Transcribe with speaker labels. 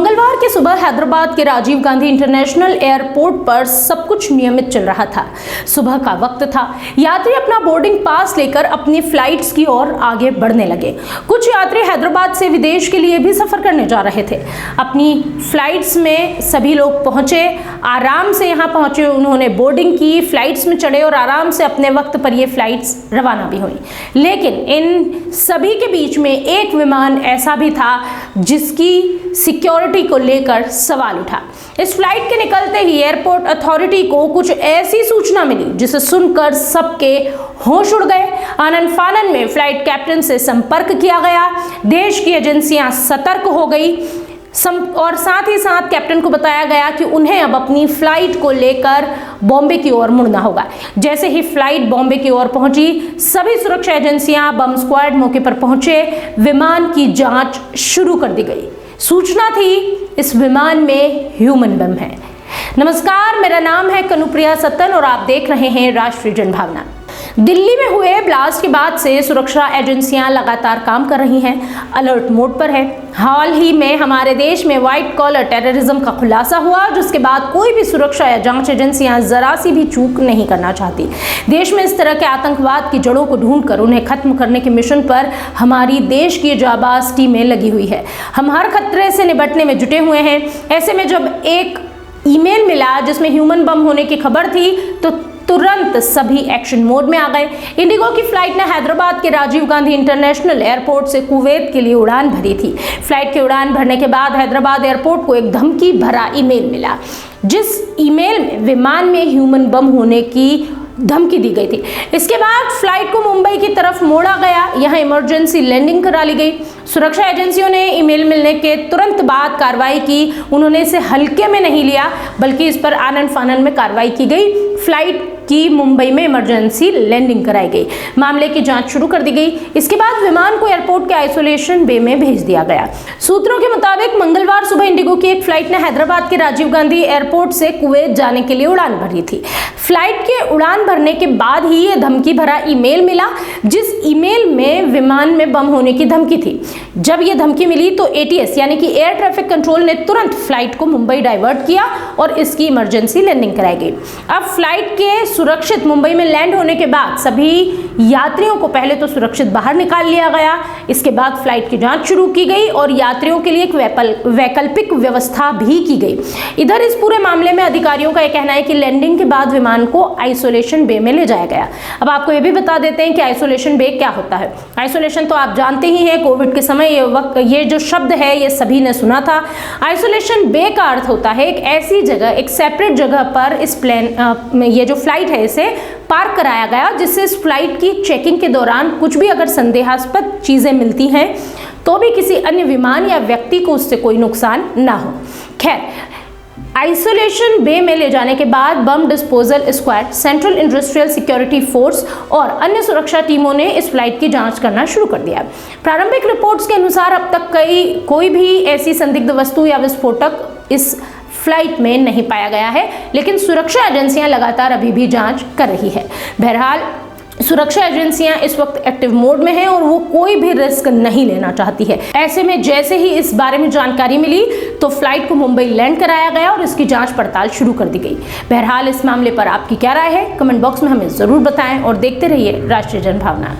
Speaker 1: मंगलवार की सुबह हैदराबाद के राजीव गांधी इंटरनेशनल एयरपोर्ट पर सब कुछ नियमित चल रहा था। सुबह का वक्त था। यात्री अपना बोर्डिंग पास लेकर अपनी फ्लाइट्स की ओर आगे बढ़ने लगे। कुछ यात्री हैदराबाद से विदेश के लिए भी सफर करने जा रहे थे। अपनी फ्लाइट्स में सभी लोग पहुंचे, आराम से यहाँ पहुंचे। उन्होंने बोर्डिंग की, फ्लाइट्स में चढ़े और आराम से अपने वक्त पर ये फ्लाइट्स रवाना भी हुई। लेकिन इन सभी के बीच में एक विमान ऐसा भी था जिसकी सिक्योरिटी को लेकर सवाल उठा। इस फ्लाइट के निकलते ही एयरपोर्ट अथॉरिटी को कुछ ऐसी सूचना मिली जिसे सुनकर सबके होश उड़ गए। आनन फानन में फ्लाइट कैप्टन से संपर्क किया गया। देश की एजेंसियां सतर्क हो गई और साथ ही साथ कैप्टन को बताया गया कि उन्हें अब अपनी फ्लाइट को लेकर बॉम्बे की ओर मुड़ना होगा। जैसे ही फ्लाइट बॉम्बे की ओर पहुंची, सभी सुरक्षा एजेंसियां, बम स्क्वाड मौके पर पहुंचे। विमान की जांच शुरू कर दी गई। सूचना थी इस विमान में ह्यूमन बम है। नमस्कार, मेरा नाम है कनुप्रिया सत्तन और आप देख रहे हैं राष्ट्रीय जनभावना। दिल्ली में हुए ब्लास्ट के बाद से सुरक्षा एजेंसियां लगातार काम कर रही हैं, अलर्ट मोड पर है। हाल ही में हमारे देश में व्हाइट कॉलर टेररिज्म का खुलासा हुआ, जिसके बाद कोई भी सुरक्षा या जांच एजेंसियां जरा सी भी चूक नहीं करना चाहती। देश में इस तरह के आतंकवाद की जड़ों को ढूंढकर उन्हें खत्म करने के मिशन पर हमारी देश की जाबाज टीमें लगी हुई है। हम हर खतरे से निपटने में जुटे हुए हैं। ऐसे में जब एक ईमेल मिला जिसमें ह्यूमन बम होने की खबर थी तो तुरंत सभी एक्शन मोड में आ गए। इंडिगो की फ्लाइट ने हैदराबाद के राजीव गांधी इंटरनेशनल एयरपोर्ट से कुवैत के लिए उड़ान भरी थी। फ्लाइट की उड़ान भरने के बाद हैदराबाद एयरपोर्ट को एक धमकी भरा ईमेल मिला, जिस ईमेल में विमान में ह्यूमन बम होने की धमकी दी गई थी। इसके बाद फ्लाइट को मुंबई की तरफ मोड़ा गया। यहाँ इमरजेंसी लैंडिंग करा ली गई। सुरक्षा एजेंसियों ने ईमेल मिलने के तुरंत बाद कार्रवाई की। उन्होंने इसे हल्के में नहीं लिया, बल्कि इस पर आनन फानन में कार्रवाई की गई। फ्लाइट की मुंबई में इमरजेंसी लैंडिंग कराई गई। मामले की जांच शुरू कर दी गई। इसके बाद विमान को एयरपोर्ट के आइसोलेशन बे में भेज दिया गया। सूत्रों के मुताबिक मंगलवार सुबह इंडिगो की एक फ्लाइट ने हैदराबाद के राजीव गांधी एयरपोर्ट से कुवैत जाने के लिए उड़ान भरी थी। फ्लाइट के उड़ान भरने के बाद ही यह धमकी भरा ईमेल मिला, जिस ईमेल में विमान में बम होने की धमकी थी। जब यह धमकी मिली तो एटीएस यानी कि एयर ट्रैफिक कंट्रोल ने तुरंत फ्लाइट को मुंबई डाइवर्ट किया और इसकी इमरजेंसी लैंडिंग कराई गई। अब फ्लाइट के सुरक्षित मुंबई में लैंड होने के बाद सभी यात्रियों को पहले तो सुरक्षित बाहर निकाल लिया गया। इसके बाद फ्लाइट की जांच शुरू की गई और यात्रियों के लिए एक वैकल्पिक व्यवस्था भी की गई। इधर इस पूरे मामले में अधिकारियों का यह कहना है कि लैंडिंग के बाद विमान को आइसोलेशन बे में ले जाया गया। अब आपको यह भी बता देते हैं कि आइसोलेशन बे क्या होता है। आइसोलेशन तो आप जानते ही हैं, कोविड के समय ये जो शब्द है ये सभी ने सुना था। आइसोलेशन बे का अर्थ होता है एक ऐसी जगह, एक सेपरेट जगह पर इस प्लेन ये जो फ्लाइट है इसे पार्क कराया गया, जिससे इस फ्लाइट की चेकिंग के दौरान कुछ भी अगर संदेहास्पद चीजें मिलती हैं तो भी किसी अन्य विमान या व्यक्ति को उससे कोई नुकसान ना हो। खैर, आइसोलेशन बे में ले जाने के बाद bomb disposal squad, central industrial security force और अन्य सुरक्षा टीमों ने इस फ्लाइट की जांच करना शुरू कर दिया। प्रारंभिक रिपोर्ट्स के अनुसार अब तक कोई भी ऐसी संदिग्ध वस्तु या विस्फोटक इस फ्लाइट में नहीं पाया गया है, लेकिन सुरक्षा एजेंसियां लगातार अभी भी जांच कर रही है। बहरहाल, सुरक्षा एजेंसियां इस वक्त एक्टिव मोड में हैं और वो कोई भी रिस्क नहीं लेना चाहती है। ऐसे में जैसे ही इस बारे में जानकारी मिली तो फ्लाइट को मुंबई लैंड कराया गया और इसकी जांच पड़ताल शुरू कर दी गई। बहरहाल, इस मामले पर आपकी क्या राय है, कमेंट बॉक्स में हमें जरूर बताएं और देखते रहिए राष्ट्रीय जनभावना।